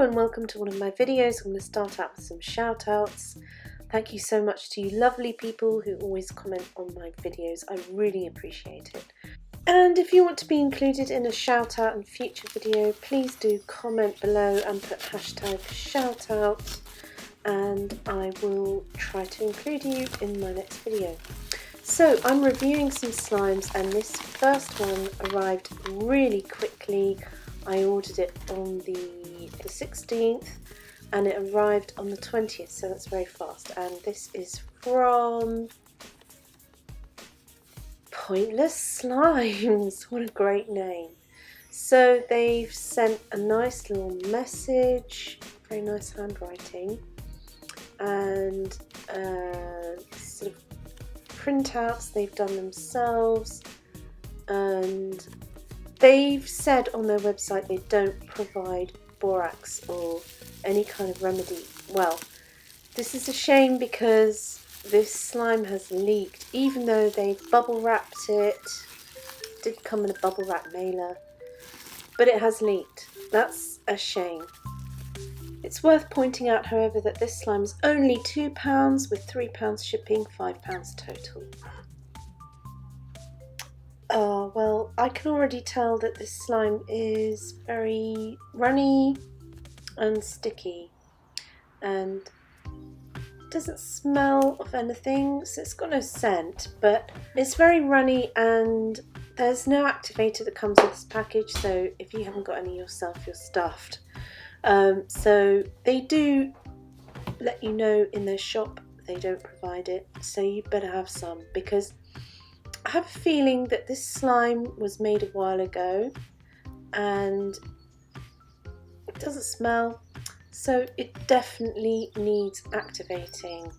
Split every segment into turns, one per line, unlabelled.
Hello and welcome to one of my videos. I'm going to start out with some shout outs. Thank you so much to you lovely people who always comment on my videos. I really appreciate it. And if you want to be included in a shout out in future video, please do comment below and put hashtag shout out, and I will try to include you in my next video. So I'm reviewing some slimes, and this first one arrived really quickly. I ordered it on the 16th and it arrived on the 20th, so that's very fast. And this is from PointlessSlimes. What a great name. So they've sent a nice little message, very nice handwriting, and sort of printouts they've done themselves, and they've said on their website they don't provide borax or any kind of remedy. Well, this is a shame because this slime has leaked, even though they've bubble wrapped it. It did come in a bubble wrap mailer, but it has leaked. That's a shame. It's worth pointing out, however, that this slime is only £2 with £3 shipping, £5 total. Well, I can already tell that this slime is very runny and sticky and doesn't smell of anything, so it's got no scent, but it's very runny and there's no activator that comes with this package, so if you haven't got any yourself, you're stuffed. So they do let you know in their shop they don't provide it, so you better have some, because I have a feeling that this slime was made a while ago and it doesn't smell, so it definitely needs activating.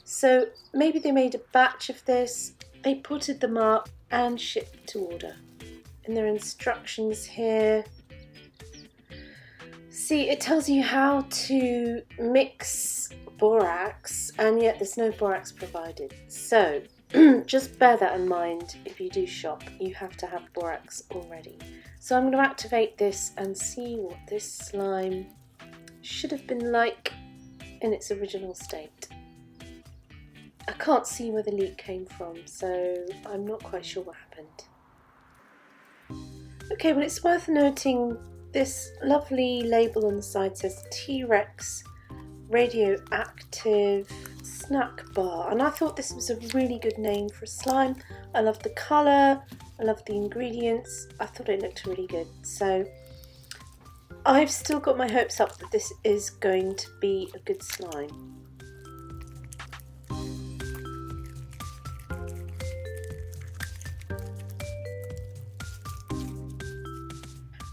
So maybe they made a batch of this, they putted them up and shipped to order. In their instructions here, see, it tells you how to mix borax, and yet there's no borax provided. So just bear that in mind. If you do shop, you have to have borax already. So I'm going to activate this and see what this slime should have been like in its original state. I can't see where the leak came from, so I'm not quite sure what happened. Okay, well, it's worth noting this lovely label on the side says T-Rex Radioactive Snack Bar, and I thought this was a really good name for a slime. I love the colour, I love the ingredients, I thought it looked really good. So I've still got my hopes up that this is going to be a good slime.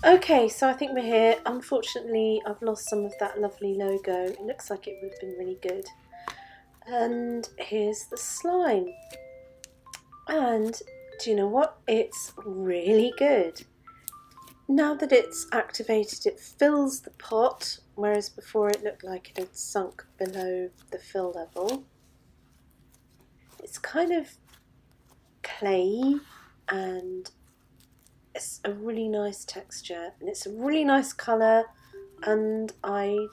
Okay, so I think we're here. Unfortunately, I've lost some of that lovely logo. It looks like it would have been really good. And here's the slime. And do you know what? It's really good. Now that it's activated, it fills the pot, whereas before it looked like it had sunk below the fill level. It's kind of clayey and it's a really nice texture, and it's a really nice colour, and I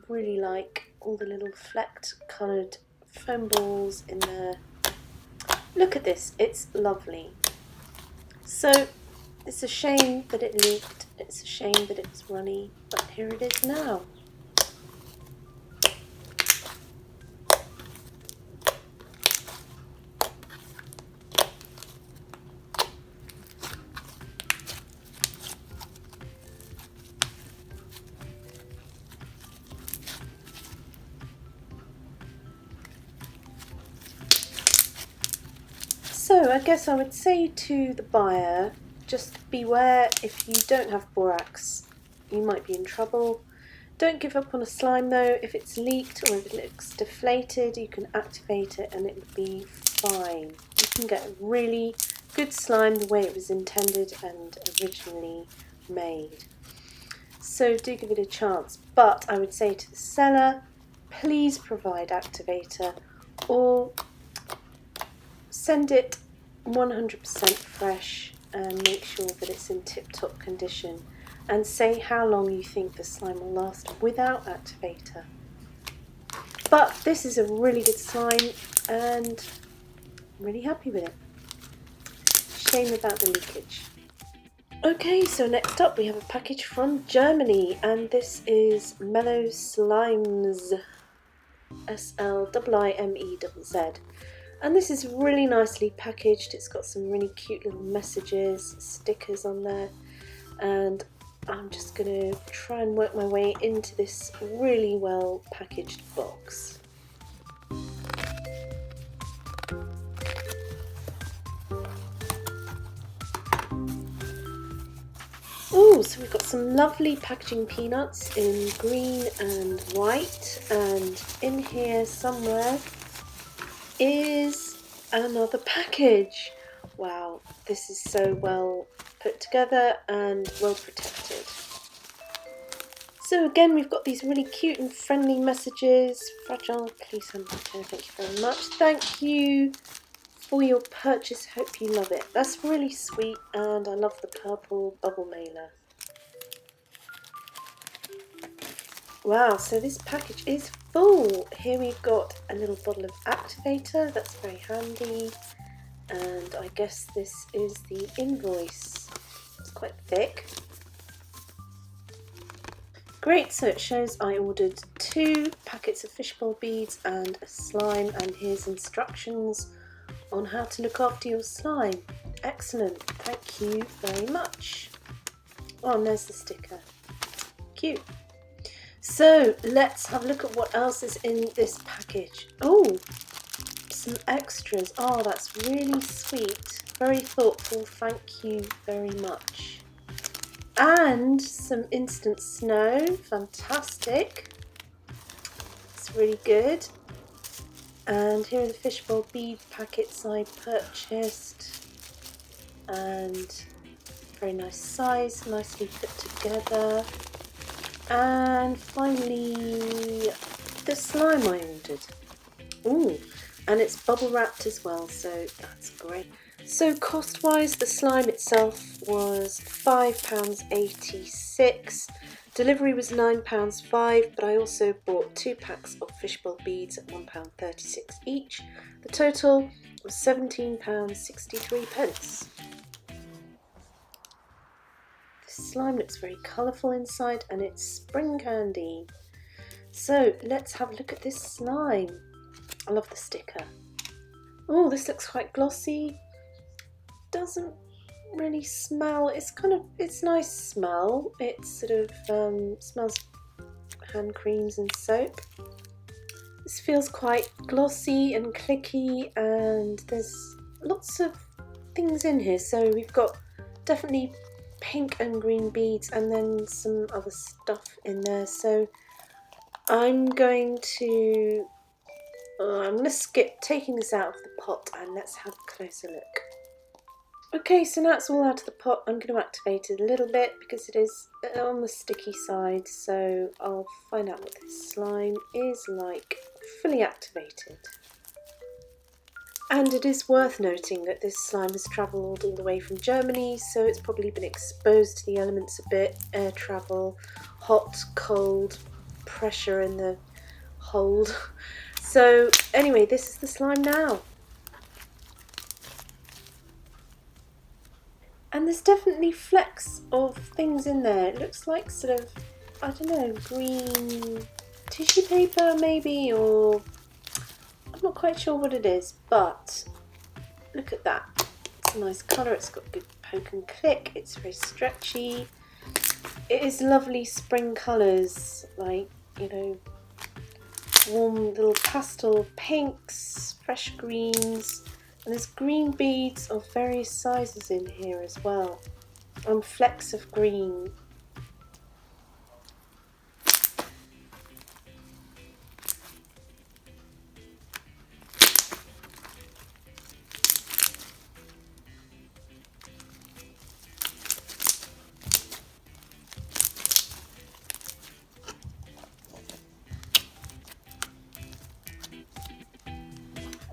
really like all the little flecked coloured foam balls in there. Look at this, it's lovely. So it's a shame that it leaked, it's a shame that it's runny, but here it is now. So I guess I would say to the buyer, just beware, if you don't have borax, you might be in trouble. Don't give up on a slime though. If it's leaked or if it looks deflated, you can activate it and it will be fine. You can get a really good slime the way it was intended and originally made. So do give it a chance, but I would say to the seller, please provide activator or send it 100% fresh and make sure that it's in tip-top condition. and say how long you think the slime will last without activator. But this is a really good slime and I'm really happy with it. Shame about the leakage. Okay, so next up we have a package from Germany, and this is Mellow Slimes, SLIMEZZ. And this is really nicely packaged. It's got some really cute little messages, stickers on there, and I'm just going to try and work my way into this really well packaged box. Oh, so we've got some lovely packaging peanuts in green and white, and in here somewhere is another package. Wow, this is so well put together and well protected. So again, we've got these really cute and friendly messages. Fragile, please hand photo, thank you very much. Thank you for your purchase, hope you love it. That's really sweet, and I love the purple bubble mailer. Wow, so this package is full. Here we've got a little bottle of activator, that's very handy, and I guess this is the invoice. It's quite thick. Great, so it shows I ordered 2 packets of fishbowl beads and a slime, and here's instructions on how to look after your slime. Excellent, thank you very much. Oh, and there's the sticker. Cute. So let's have a look at what else is in this package. Oh, some extras. Oh, that's really sweet. Very thoughtful, thank you very much. And some instant snow, fantastic. It's really good. And here are the fishbowl bead packets I purchased. And very nice size, nicely put together. And finally, the slime I ordered. Ooh, and it's bubble wrapped as well, so that's great. So cost wise, the slime itself was £5.86. Delivery was £9.05, but I also bought 2 packs of fishbowl beads at £1.36 each. The total was £17.63. The slime looks very colourful inside, and it's spring candy. So let's have a look at this slime. I love the sticker. Oh, this looks quite glossy. Doesn't really smell. It's nice smell. It sort of smells hand creams and soap. This feels quite glossy and clicky, and there's lots of things in here. So we've got definitely pink and green beads, and then some other stuff in there. So I'm going to skip taking this out of the pot, and let's have a closer look. Okay, so now it's all out of the pot. I'm going to activate it a little bit because it is on the sticky side, so I'll find out what this slime is like fully activated. And it is worth noting that this slime has travelled all the way from Germany, so it's probably been exposed to the elements a bit, air travel, hot, cold, pressure in the hold. So anyway, this is the slime now. And there's definitely flecks of things in there. It looks like sort of, I don't know, green tissue paper maybe, or I'm not quite sure what it is, but look at that. It's a nice colour, it's got good poke and click, it's very stretchy. It is lovely spring colours, like, you know, warm little pastel pinks, fresh greens. And there's green beads of various sizes in here as well, and flecks of green.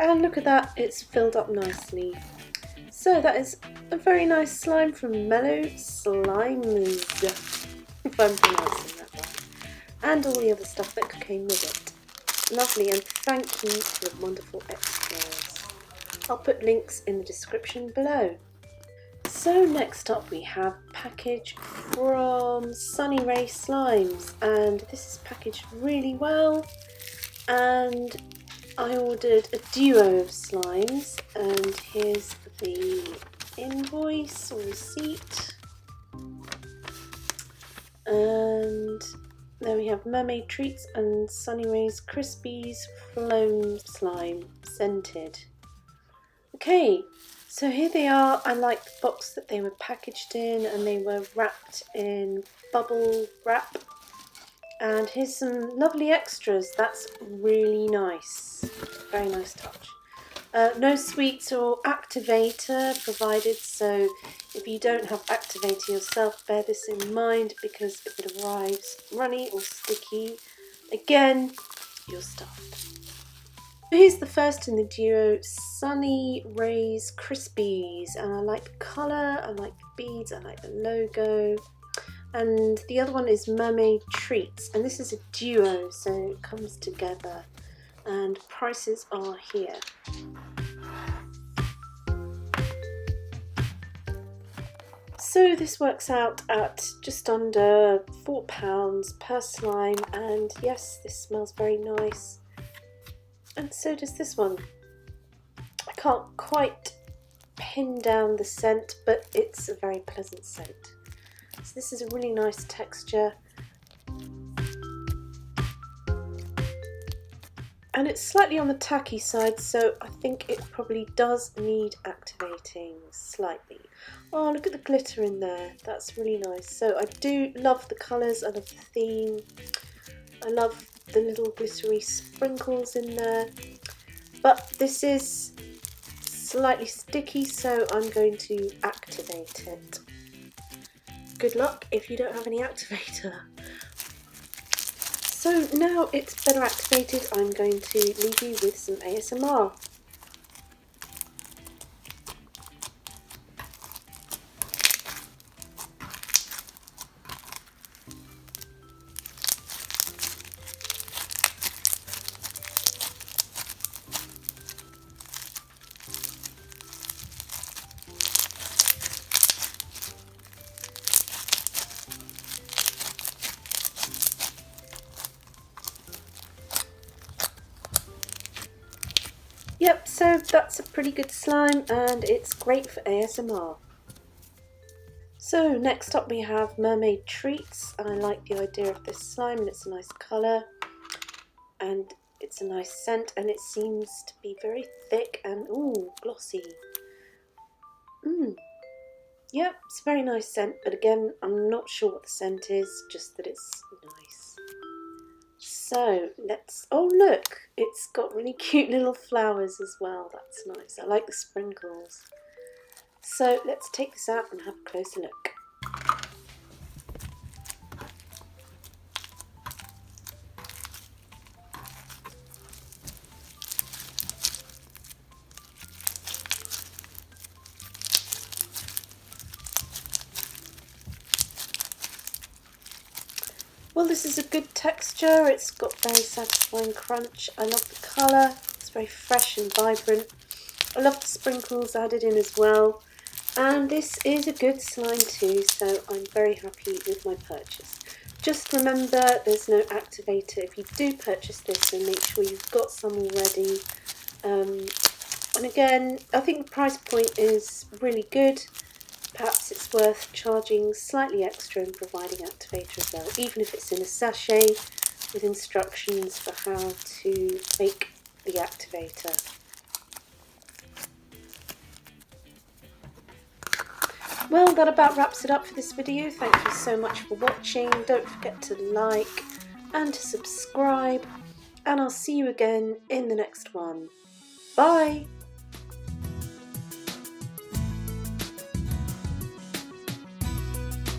And look at that, it's filled up nicely. So that is a very nice slime from Mellow Slimes, if I'm pronouncing that right, and all the other stuff that came with it. Lovely, and thank you to the wonderful extras. I'll put links in the description below. So next up we have a package from SunnyRaySlimes, and this is packaged really well, and I ordered a duo of slimes, and here's the invoice or receipt, and there we have Mermaid Treats and SunnyRay's Crispies Flown Slime Scented. Okay, so here they are. I like the box that they were packaged in, and they were wrapped in bubble wrap. And here's some lovely extras. That's really nice. Very nice touch. No sweets or activator provided, so if you don't have activator yourself, bear this in mind, because if it arrives runny or sticky, again, you're stuffed. Here's the first in the duo, SunnyRay's Crispies, and I like the colour, I like the beads, I like the logo. And the other one is Mermaid Treats, and this is a duo, so it comes together, and prices are here. So this works out at just under £4 per slime, and yes, this smells very nice, and so does this one. I can't quite pin down the scent, but it's a very pleasant scent. So this is a really nice texture, and it's slightly on the tacky side, so I think it probably does need activating slightly. Oh, look at the glitter in there, that's really nice. So I do love the colours, I love the theme, I love the little glittery sprinkles in there, but this is slightly sticky, so I'm going to activate it. Good luck if you don't have any activator. So now it's better activated, I'm going to leave you with some ASMR. Yep, so that's a pretty good slime, and it's great for ASMR. So next up we have Mermaid Treats, and I like the idea of this slime, and it's a nice colour, and it's a nice scent, and it seems to be very thick and ooh, glossy. Yep, it's a very nice scent, but again, I'm not sure what the scent is, just that it's nice. So let's, oh look, it's got really cute little flowers as well, that's nice. I like the sprinkles. So let's take this out and have a closer look. Well, this is a good texture, it's got very satisfying crunch. I love the colour, it's very fresh and vibrant. I love the sprinkles added in as well. And this is a good slime too, so I'm very happy with my purchase. Just remember there's no activator if you do purchase this, so make sure you've got some already. And again, I think the price point is really good. Perhaps it's worth charging slightly extra and providing activator as well, even if it's in a sachet with instructions for how to make the activator. Well, that about wraps it up for this video. Thank you so much for watching. Don't forget to like and to subscribe, and I'll see you again in the next one. Bye!